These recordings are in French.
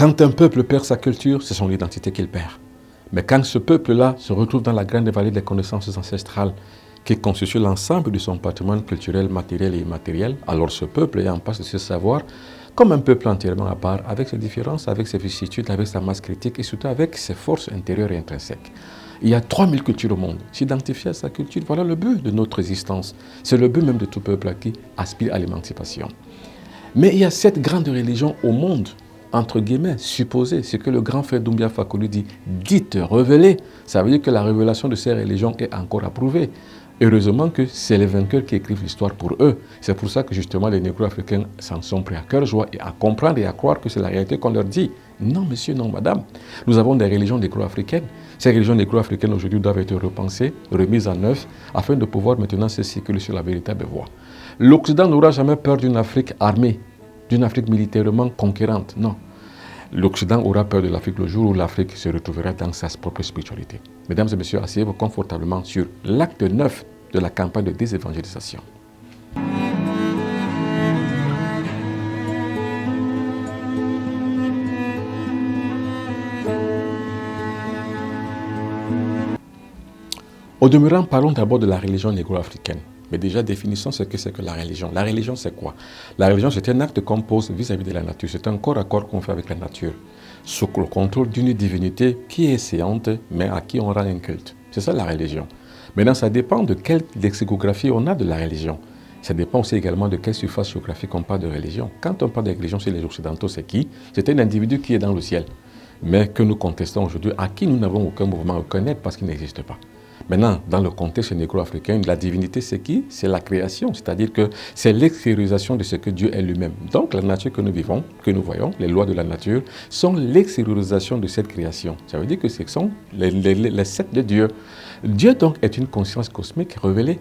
Quand un peuple perd sa culture, c'est son identité qu'il perd. Mais quand ce peuple-là se retrouve dans la grande vallée des connaissances ancestrales, qui constitue l'ensemble de son patrimoine culturel, matériel et immatériel, alors ce peuple est en passe de se savoir comme un peuple entièrement à part, avec ses différences, avec ses vicissitudes, avec sa masse critique et surtout avec ses forces intérieures et intrinsèques. Il y a 3000 cultures au monde. S'identifier à sa culture, voilà le but de notre existence. C'est le but même de tout peuple qui aspire à l'émancipation. Mais il y a 7 grandes religions au monde, entre guillemets, supposées. Ce que le grand frère Doumbia Fakoly dit, dites révélées. Ça veut dire que la révélation de ces religions est encore approuvée. Heureusement que c'est les vainqueurs qui écrivent l'histoire pour eux. C'est pour ça que justement les négro-africains s'en sont pris à cœur joie et à comprendre et à croire que c'est la réalité qu'on leur dit. Non monsieur, non madame. Nous avons des religions négro-africaines. Ces religions négro-africaines aujourd'hui doivent être repensées, remises en œuvre, afin de pouvoir maintenant se circuler sur la véritable voie. L'Occident n'aura jamais peur d'une Afrique armée, d'une Afrique militairement conquérante. Non. L'Occident aura peur de l'Afrique le jour où l'Afrique se retrouvera dans sa propre spiritualité. Mesdames et messieurs, asseyez-vous confortablement sur l'acte 9 de la campagne de désévangélisation. Au demeurant, parlons d'abord de la religion négro-africaine. Mais déjà, définissons ce que c'est que la religion. La religion, c'est quoi? La religion, c'est un acte qu'on pose vis-à-vis de la nature. C'est un corps à corps qu'on fait avec la nature, sous le contrôle d'une divinité qui est séante, mais à qui on rend un culte. C'est ça la religion. Maintenant, ça dépend de quelle lexicographie on a de la religion. Ça dépend aussi également de quelle surface géographique on parle de religion. Quand on parle de religion chez les Occidentaux, c'est qui? C'est un individu qui est dans le ciel, mais que nous contestons aujourd'hui, à qui nous n'avons aucun mouvement, aucun aide parce qu'il n'existe pas. Maintenant, dans le contexte négro-africain, la divinité, c'est qui? C'est la création, c'est-à-dire que c'est l'extériorisation de ce que Dieu est lui-même. Donc, la nature que nous vivons, que nous voyons, les lois de la nature, sont l'extériorisation de cette création. Ça veut dire que ce sont les 7 de Dieu. Dieu, donc, est une conscience cosmique révélée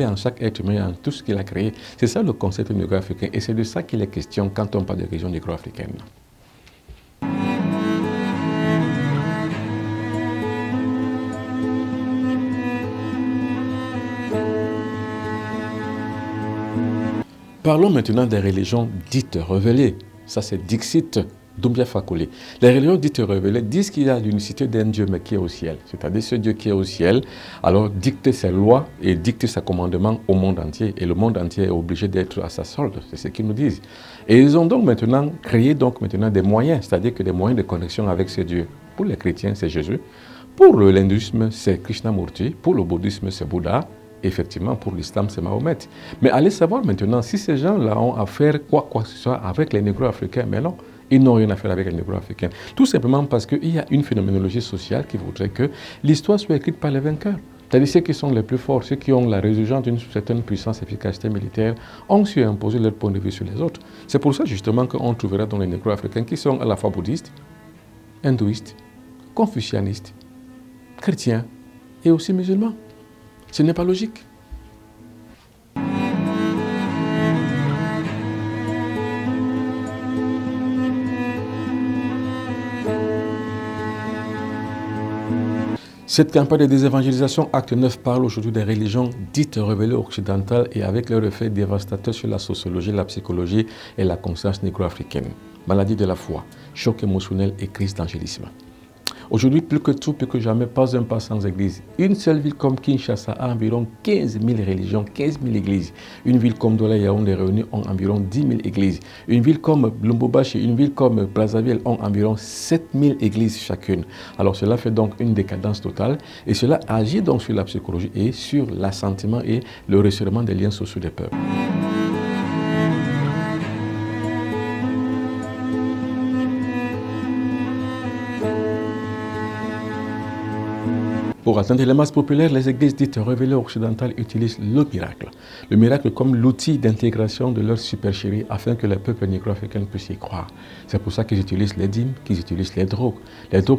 en chaque être humain, en tout ce qu'il a créé. C'est ça le concept négro-africain, et c'est de ça qu'il est question quand on parle de religion négro-africaine. Parlons maintenant des religions dites révélées. Ça, c'est Dixit Doumbia Fakoly. Les religions dites révélées disent qu'il y a l'unicité d'un Dieu, mais qui est au ciel. C'est-à-dire ce Dieu qui est au ciel, alors dicte ses lois et dicte ses commandements au monde entier. Et le monde entier est obligé d'être à sa solde. C'est ce qu'ils nous disent. Et ils ont donc maintenant créé des moyens, c'est-à-dire que des moyens de connexion avec ce Dieu. Pour les chrétiens, c'est Jésus. Pour l'hindouisme, c'est Krishnamurti. Pour le bouddhisme, c'est Bouddha. Effectivement, pour l'islam, c'est Mahomet. Mais allez savoir maintenant si ces gens-là ont à faire quoi que ce soit avec les négro-africains. Mais non, ils n'ont rien à faire avec les négro-africains. Tout simplement parce qu'il y a une phénoménologie sociale qui voudrait que l'histoire soit écrite par les vainqueurs. C'est-à-dire ceux qui sont les plus forts, ceux qui ont la résurgence d'une certaine puissance, efficacité militaire, ont su imposer leur point de vue sur les autres. C'est pour ça justement qu'on trouvera dans les négro-africains qui sont à la fois bouddhistes, hindouistes, confucianistes, chrétiens et aussi musulmans. Ce n'est pas logique. Cette campagne de désévangélisation, acte 9, parle aujourd'hui des religions dites révélées occidentales et avec leurs effets dévastateurs sur la sociologie, la psychologie et la conscience négro-africaine. Maladie de la foi, choc émotionnel et crise d'angélisme. Aujourd'hui, plus que tout, plus que jamais, pas un pas sans église. Une seule ville comme Kinshasa a environ 15 000 religions, 15 000 églises. Une ville comme Douala et Yaoundé réunies ont environ 10 000 églises. Une ville comme Lubumbashi, une ville comme Brazzaville ont environ 7 000 églises chacune. Alors cela fait donc une décadence totale et cela agit donc sur la psychologie et sur l'assentiment et le resserrement des liens sociaux des peuples. Pour atteindre les masses populaires, les églises dites révélées occidentales utilisent le miracle. Le miracle comme l'outil d'intégration de leur supercherie afin que les peuples négro-africains puissent y croire. C'est pour ça qu'ils utilisent les dîmes, qu'ils utilisent les drogues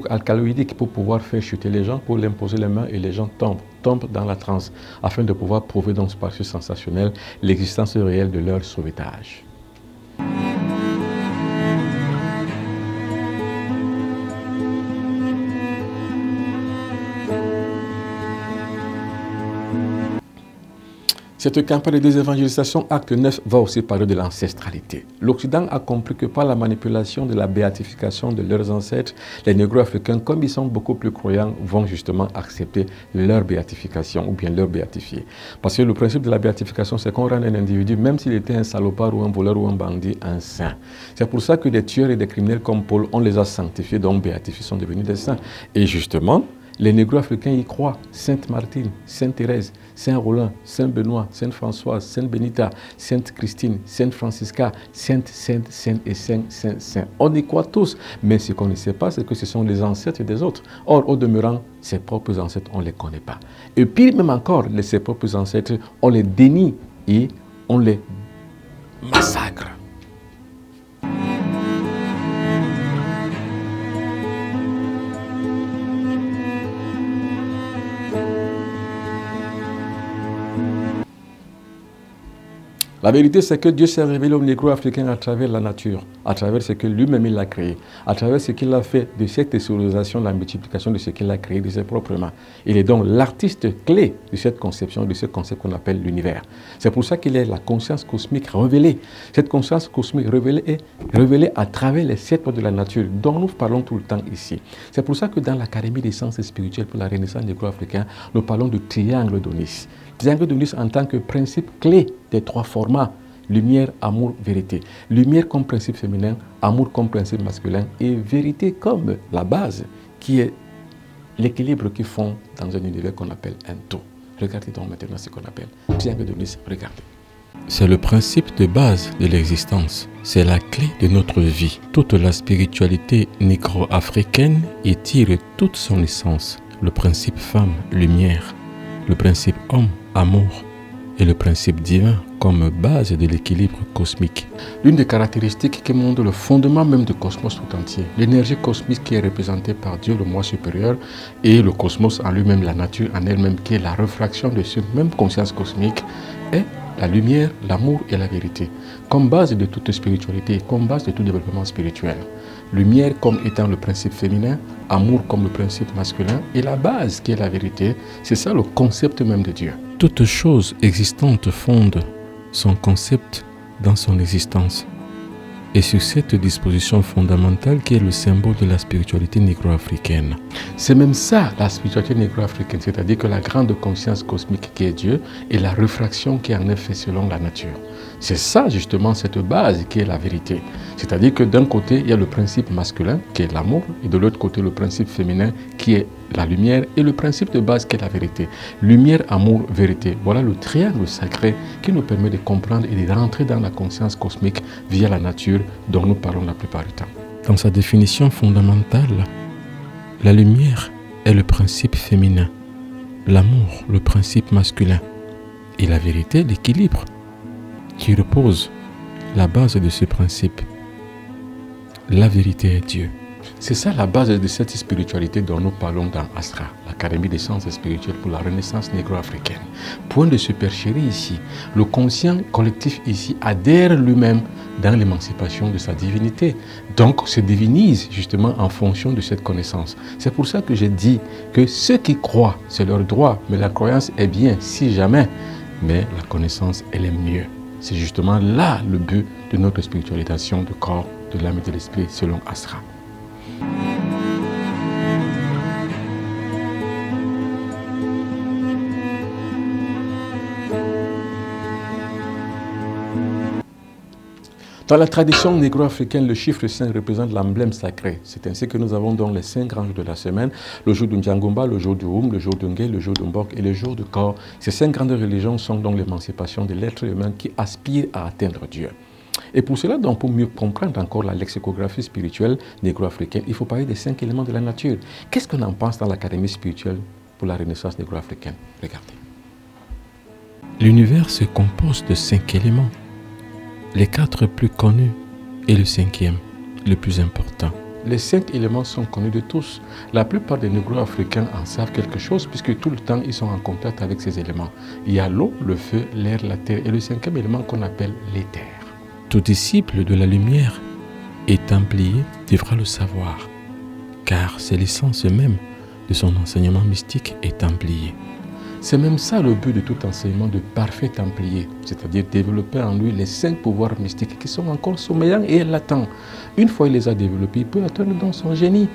alcaloïdiques pour pouvoir faire chuter les gens, pour l'imposer les mains et les gens tombent dans la transe afin de pouvoir prouver dans ce parcours sensationnel l'existence réelle de leur sauvetage. Cette campagne de désévangélisation, acte 9, va aussi parler de l'ancestralité. L'Occident a compris que par la manipulation de la béatification de leurs ancêtres, les négro-africains, comme ils sont beaucoup plus croyants, vont justement accepter leur béatification ou bien leur béatifier. Parce que le principe de la béatification, c'est qu'on rend un individu, même s'il était un salopard ou un voleur ou un bandit, un saint. C'est pour ça que des tueurs et des criminels comme Paul, on les a sanctifiés, donc béatifiés, sont devenus des saints. Et justement, les négro-africains y croient. Sainte Martine, Sainte Thérèse, Saint Roland, Saint Benoît, Sainte Françoise, Sainte Benita, Sainte Christine, Sainte Francisca, Sainte et Saint. On y croit tous, mais ce qu'on ne sait pas, c'est que ce sont les ancêtres des autres. Or, au demeurant, ses propres ancêtres, on ne les connaît pas. Et pire même encore, ses propres ancêtres, on les dénie et on les massacre. La vérité, c'est que Dieu s'est révélé au négro-africain à travers la nature, à travers ce que lui-même il a créé, à travers ce qu'il a fait de cette thésauralisation, la multiplication de ce qu'il a créé de ses propres mains. Il est donc l'artiste clé de cette conception, de ce concept qu'on appelle l'univers. C'est pour ça qu'il est la conscience cosmique révélée. Cette conscience cosmique révélée est révélée à travers les 7 lois de la nature, dont nous parlons tout le temps ici. C'est pour ça que dans l'Académie des sciences spirituelles pour la Renaissance négro-africaine, nous parlons du triangle d'Onis. Triangle d'Onis en tant que principe clé des 3 formats, lumière, amour, vérité. Lumière comme principe féminin, amour comme principe masculin et vérité comme la base qui est l'équilibre qu'ils font dans un univers qu'on appelle un tout. Regardez donc maintenant ce qu'on appelle triangle d'Onis, regardez. C'est le principe de base de l'existence. C'est la clé de notre vie. Toute la spiritualité négro-africaine y tire toute son essence. Le principe femme, lumière. Le principe homme, amour, et le principe divin comme base de l'équilibre cosmique. L'une des caractéristiques qui montre le fondement même du cosmos tout entier, l'énergie cosmique qui est représentée par Dieu, le moi supérieur, et le cosmos en lui-même, la nature en elle-même, qui est la réfraction de cette même conscience cosmique, est la lumière, l'amour et la vérité, comme base de toute spiritualité, comme base de tout développement spirituel. Lumière comme étant le principe féminin, amour comme le principe masculin, et la base qui est la vérité, c'est ça le concept même de Dieu. Toute chose existante fonde son concept dans son existence. Et sur cette disposition fondamentale qui est le symbole de la spiritualité négro-africaine. C'est même ça la spiritualité négro-africaine, c'est-à-dire que la grande conscience cosmique qui est Dieu et la réfraction qui en est faite selon la nature. C'est ça justement cette base qui est la vérité. C'est-à-dire que d'un côté il y a le principe masculin qui est l'amour et de l'autre côté le principe féminin qui est la lumière et le principe de base qui est la vérité. Lumière, amour, vérité. Voilà le triangle sacré qui nous permet de comprendre et de rentrer dans la conscience cosmique via la nature dont nous parlons la plupart du temps. Dans sa définition fondamentale, la lumière est le principe féminin, l'amour le principe masculin et la vérité l'équilibre qui repose la base de ce principe. La vérité est Dieu. C'est ça la base de cette spiritualité dont nous parlons dans Astra, l'Académie des sciences spirituelles pour la Renaissance négro-africaine. Point de supercherie ici. Le conscient collectif ici adhère lui-même dans l'émancipation de sa divinité. Donc, se divinise justement en fonction de cette connaissance. C'est pour ça que j'ai dit que ceux qui croient, c'est leur droit, mais la croyance est bien si jamais, mais la connaissance, elle est mieux. C'est justement là le but de notre spiritualisation du corps, de l'âme et de l'esprit selon Astra. Dans la tradition négro-africaine, le chiffre 5 représente l'emblème sacré. C'est ainsi que nous avons donc les 5 grands jours de la semaine, le jour du Ndjangumba, le jour du Oum, le jour du Ngé, le jour du Mbok et le jour du corps. Ces 5 grandes religions sont donc l'émancipation de l'être humain qui aspire à atteindre Dieu. Et pour cela, donc, pour mieux comprendre encore la lexicographie spirituelle négro-africaine, il faut parler des 5 éléments de la nature. Qu'est-ce qu'on en pense dans l'Académie spirituelle pour la Renaissance négro-africaine? Regardez. L'univers se compose de 5 éléments. Les 4 plus connus et le 5e, le plus important. Les 5 éléments sont connus de tous. La plupart des négro-africains en savent quelque chose puisque tout le temps ils sont en contact avec ces éléments. Il y a l'eau, le feu, l'air, la terre et le 5e élément qu'on appelle l'éther. Tout disciple de la lumière et templier devra le savoir, car c'est l'essence même de son enseignement mystique et templier. C'est même ça le but de tout enseignement de parfait templier, c'est-à-dire développer en lui les 5 pouvoirs mystiques qui sont encore sommeillants et latents. Une fois il les a développés, il peut atteindre donc son génie.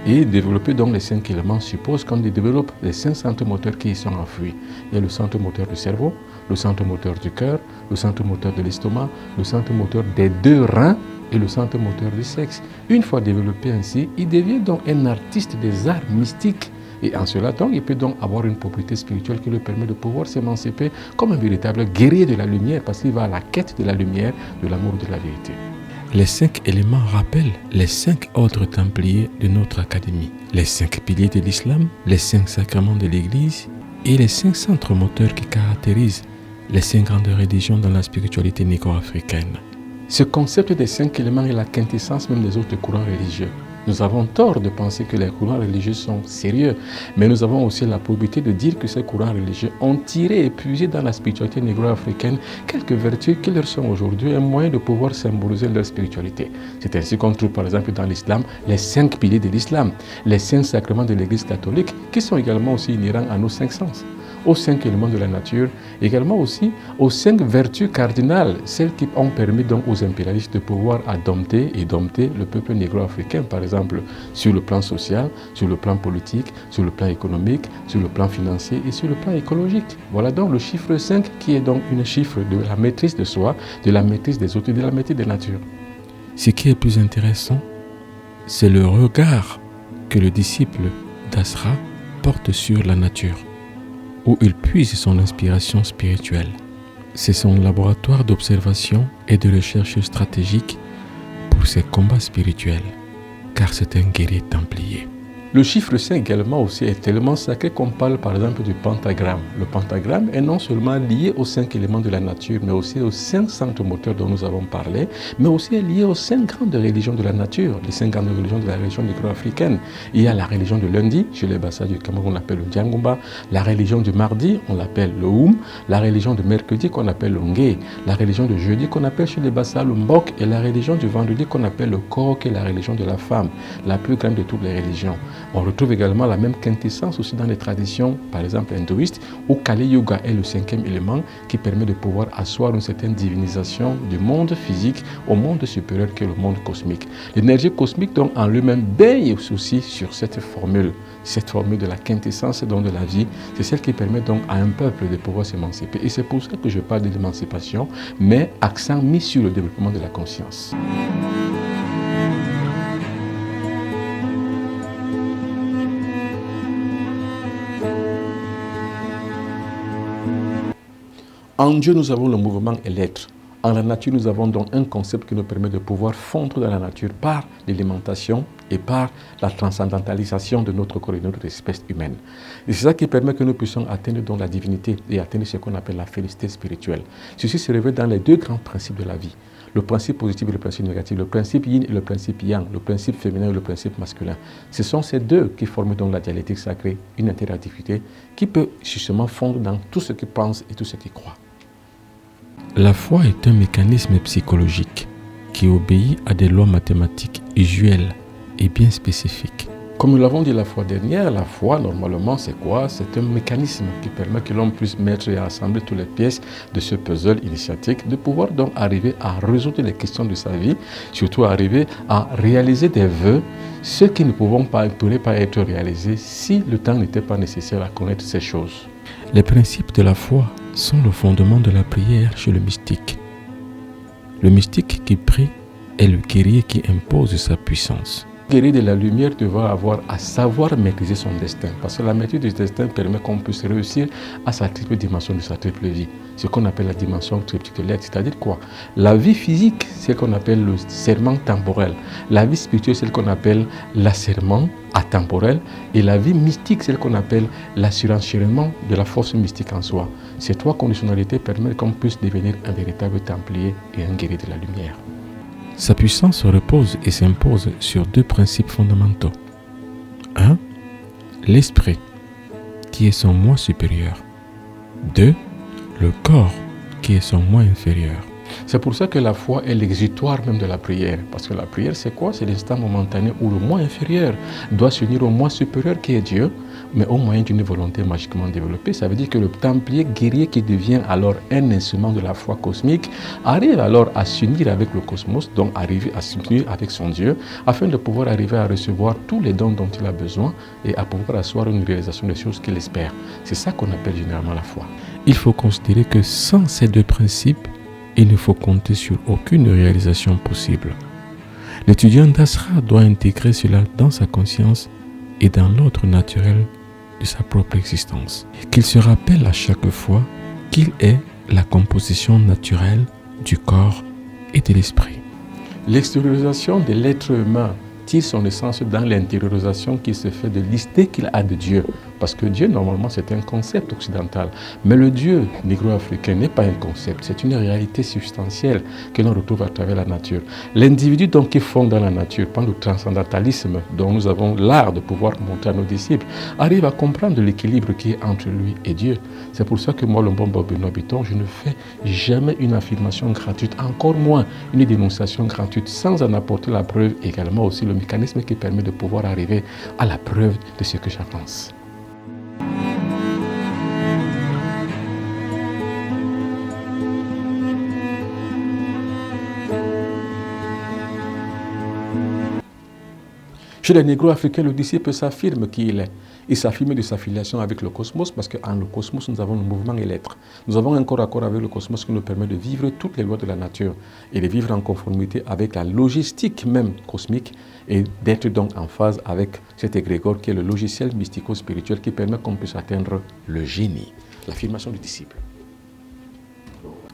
Et développer donc les 5 éléments suppose qu'on développe les 5 centres moteurs qui y sont enfouis. Il y a le centre moteur du cerveau, le centre moteur du cœur, le centre moteur de l'estomac, le centre moteur des 2 reins et le centre moteur du sexe. Une fois développé ainsi, il devient donc un artiste des arts mystiques. Et en cela, donc, il peut donc avoir une propriété spirituelle qui lui permet de pouvoir s'émanciper comme un véritable guerrier de la lumière parce qu'il va à la quête de la lumière, de l'amour, de la vérité. Les 5 éléments rappellent les 5 ordres templiers de notre académie, les 5 piliers de l'islam, les 5 sacrements de l'Église et les 5 centres moteurs qui caractérisent les 5 grandes religions dans la spiritualité négro-africaine. Ce concept des 5 éléments est la quintessence même des autres courants religieux. Nous avons tort de penser que les courants religieux sont sérieux, mais nous avons aussi la probité de dire que ces courants religieux ont tiré et puisé dans la spiritualité négro-africaine quelques vertus qui leur sont aujourd'hui un moyen de pouvoir symboliser leur spiritualité. C'est ainsi qu'on trouve par exemple dans l'islam les 5 piliers de l'islam, les 5 sacrements de l'Église catholique qui sont également aussi inhérents à nos 5 sens, aux 5 éléments de la nature, également aussi aux 5 vertus cardinales, celles qui ont permis donc aux impérialistes de pouvoir dompter le peuple négro-africain, par exemple sur le plan social, sur le plan politique, sur le plan économique, sur le plan financier et sur le plan écologique. Voilà donc le chiffre 5 qui est donc un chiffre de la maîtrise de soi, de la maîtrise des autres et de la maîtrise des natures. Ce qui est plus intéressant, c'est le regard que le disciple d'Asra porte sur la nature, où il puise son inspiration spirituelle. C'est son laboratoire d'observation et de recherche stratégique pour ses combats spirituels, car c'est un guerrier templier. Le chiffre 5 également aussi est tellement sacré qu'on parle par exemple du pentagramme. Le pentagramme est non seulement lié aux 5 éléments de la nature, mais aussi aux 5 centres moteurs dont nous avons parlé, mais aussi est lié aux 5 grandes religions de la nature, les 5 grandes religions de la religion négro-africaine. Il y a la religion du lundi, chez les Bassa du Cameroun, on l'appelle le Djangomba, la religion du mardi, on l'appelle le Oum, la religion du mercredi qu'on appelle le Ngé, la religion du jeudi qu'on appelle chez les Bassa le Mbok, et la religion du vendredi qu'on appelle le Koro, qui est la religion de la femme, la plus grande de toutes les religions. On retrouve également la même quintessence aussi dans les traditions, par exemple hindouistes, où Kali Yuga est le 5e élément qui permet de pouvoir asseoir une certaine divinisation du monde physique au monde supérieur qui est le monde cosmique. L'énergie cosmique donc en lui-même baigne aussi sur cette formule de la quintessence donc de la vie. C'est celle qui permet donc à un peuple de pouvoir s'émanciper. Et c'est pour ça que je parle de l'émancipation, mais accent mis sur le développement de la conscience. En Dieu, nous avons le mouvement et l'être. En la nature, nous avons donc un concept qui nous permet de pouvoir fondre dans la nature par l'alimentation et par la transcendantalisation de notre corps et de notre espèce humaine. Et c'est ça qui permet que nous puissions atteindre donc la divinité et atteindre ce qu'on appelle la félicité spirituelle. Ceci se révèle dans les 2 grands principes de la vie. Le principe positif et le principe négatif, le principe yin et le principe yang, le principe féminin et le principe masculin. Ce sont ces 2 qui forment donc la dialectique sacrée, une interactivité qui peut justement fondre dans tout ce qui pense et tout ce qui croit. La foi est un mécanisme psychologique qui obéit à des lois mathématiques usuelles et bien spécifiques. Comme nous l'avons dit la fois dernière, la foi, normalement, c'est quoi? C'est un mécanisme qui permet que l'on puisse mettre et assembler toutes les pièces de ce puzzle initiatique, de pouvoir donc arriver à résoudre les questions de sa vie, surtout arriver à réaliser des vœux, ceux qui ne pourraient pas être réalisés si le temps n'était pas nécessaire à connaître ces choses. Les principes de la foi sont le fondement de la prière chez le mystique. Le mystique qui prie est le guerrier qui impose sa puissance. Le guerrier de la lumière devra avoir à savoir maîtriser son destin, parce que la maîtrise du destin permet qu'on puisse réussir à sa triple dimension de sa triple vie, ce qu'on appelle la dimension triptyque de l'être, c'est-à-dire quoi? La vie physique, c'est ce qu'on appelle le serment temporel. La vie spirituelle, c'est ce qu'on appelle l'asserment atemporel. Et la vie mystique, c'est ce qu'on appelle l'assurantiellement de la force mystique en soi. Ces 3 conditionnalités permettent qu'on puisse devenir un véritable templier et un guerrier de la lumière. Sa puissance repose et s'impose sur 2 principes fondamentaux. 1. L'esprit, qui est son moi supérieur. 2. Le corps, qui est son moi inférieur. C'est pour ça que la foi est l'exutoire même de la prière. Parce que la prière, c'est quoi? C'est l'instant momentané où le moi inférieur doit s'unir au moi supérieur qui est Dieu, mais au moyen d'une volonté magiquement développée. Ça veut dire que le templier guerrier qui devient alors un instrument de la foi cosmique arrive alors à s'unir avec le cosmos, donc arriver à s'unir avec son Dieu, afin de pouvoir arriver à recevoir tous les dons dont il a besoin et à pouvoir asseoir une réalisation des choses qu'il espère. C'est ça qu'on appelle généralement la foi. Il faut considérer que sans ces deux principes, il ne faut compter sur aucune réalisation possible. L'étudiant d'Asra doit intégrer cela dans sa conscience et dans l'ordre naturel de sa propre existence. Qu'il se rappelle à chaque fois qu'il est la composition naturelle du corps et de l'esprit. L'extériorisation de l'être humain tire son essence dans l'intériorisation qui se fait de l'idée qu'il a de Dieu. Parce que Dieu, normalement, c'est un concept occidental. Mais le Dieu négro-africain n'est pas un concept, c'est une réalité substantielle que l'on retrouve à travers la nature. L'individu donc qui fonde dans la nature, par le transcendantalisme dont nous avons l'art de pouvoir montrer à nos disciples, arrive à comprendre l'équilibre qui est entre lui et Dieu. C'est pour ça que moi, le bon Benoît Bitton, je ne fais jamais une affirmation gratuite, encore moins une dénonciation gratuite, sans en apporter la preuve, également aussi le mécanisme qui permet de pouvoir arriver à la preuve de ce que j'avance. Chez les négro-africains, le disciple s'affirme qui il est. Il s'affirme de sa filiation avec le cosmos parce qu'en le cosmos, nous avons le mouvement et l'être. Nous avons un corps à corps avec le cosmos qui nous permet de vivre toutes les lois de la nature et de vivre en conformité avec la logistique même cosmique et d'être donc en phase avec cet égrégore qui est le logiciel mystico-spirituel qui permet qu'on puisse atteindre le génie, l'affirmation du disciple.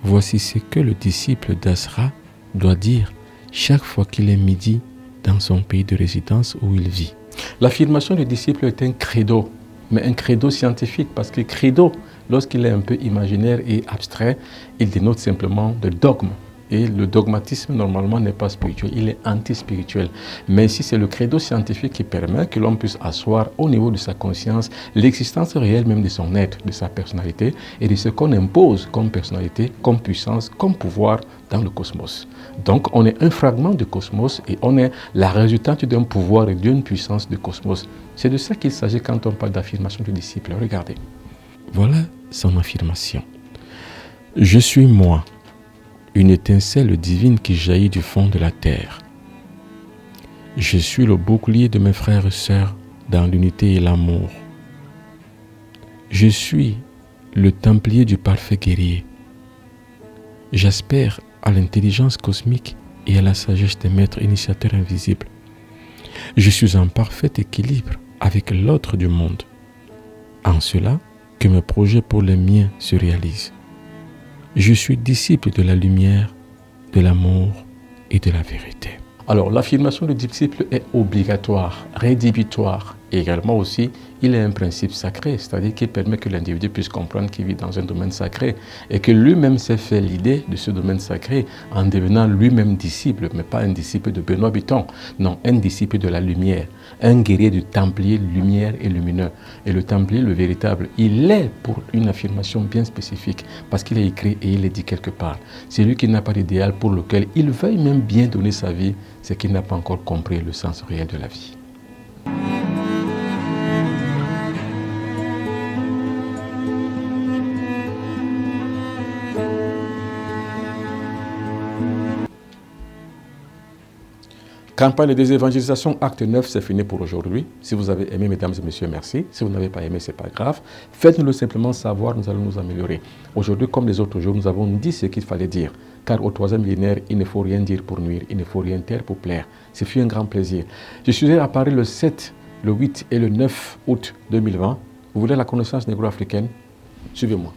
Voici ce que le disciple d'Asra doit dire chaque fois qu'il est midi dans son pays de résidence où il vit. L'affirmation du disciple est un credo, mais un credo scientifique, parce que credo, lorsqu'il est un peu imaginaire et abstrait, il dénote simplement de dogme. Et le dogmatisme, normalement, n'est pas spirituel, il est anti-spirituel. Mais ici, c'est le credo scientifique qui permet que l'on puisse asseoir au niveau de sa conscience l'existence réelle même de son être, de sa personnalité et de ce qu'on impose comme personnalité, comme puissance, comme pouvoir dans le cosmos. Donc, on est un fragment du cosmos et on est la résultante d'un pouvoir et d'une puissance du cosmos. C'est de ça qu'il s'agit quand on parle d'affirmation du disciple. Regardez. Voilà son affirmation. Je suis moi, une étincelle divine qui jaillit du fond de la terre. Je suis le bouclier de mes frères et sœurs dans l'unité et l'amour. Je suis le templier du parfait guerrier. J'aspire à l'intelligence cosmique et à la sagesse des maîtres initiateurs invisibles. Je suis en parfait équilibre avec l'autre du monde. En cela que mes projets pour les miens se réalisent. Je suis disciple de la lumière, de l'amour et de la vérité. Alors, l'affirmation du disciple est obligatoire, rédhibitoire. Et également aussi, il est un principe sacré, c'est-à-dire qu'il permet que l'individu puisse comprendre qu'il vit dans un domaine sacré et que lui-même s'est fait l'idée de ce domaine sacré en devenant lui-même disciple, mais pas un disciple de Benoît Bitton, non, un disciple de la lumière, un guerrier du templier lumière et lumineux. Et le templier, le véritable, il est pour une affirmation bien spécifique parce qu'il est écrit et il est dit quelque part. C'est lui qui n'a pas d'idéal pour lequel il veuille même bien donner sa vie, c'est qu'il n'a pas encore compris le sens réel de la vie. Campagne de désévangélisation, acte 9, c'est fini pour aujourd'hui. Si vous avez aimé, mesdames et messieurs, merci. Si vous n'avez pas aimé, ce n'est pas grave. Faites-nous-le simplement savoir, nous allons nous améliorer. Aujourd'hui, comme les autres jours, nous avons dit ce qu'il fallait dire. Car au troisième millénaire, il ne faut rien dire pour nuire, il ne faut rien taire pour plaire. Ce fut un grand plaisir. Je suis à Paris le 7, le 8 et le 9 août 2020. Vous voulez la connaissance négro-africaine? Suivez-moi.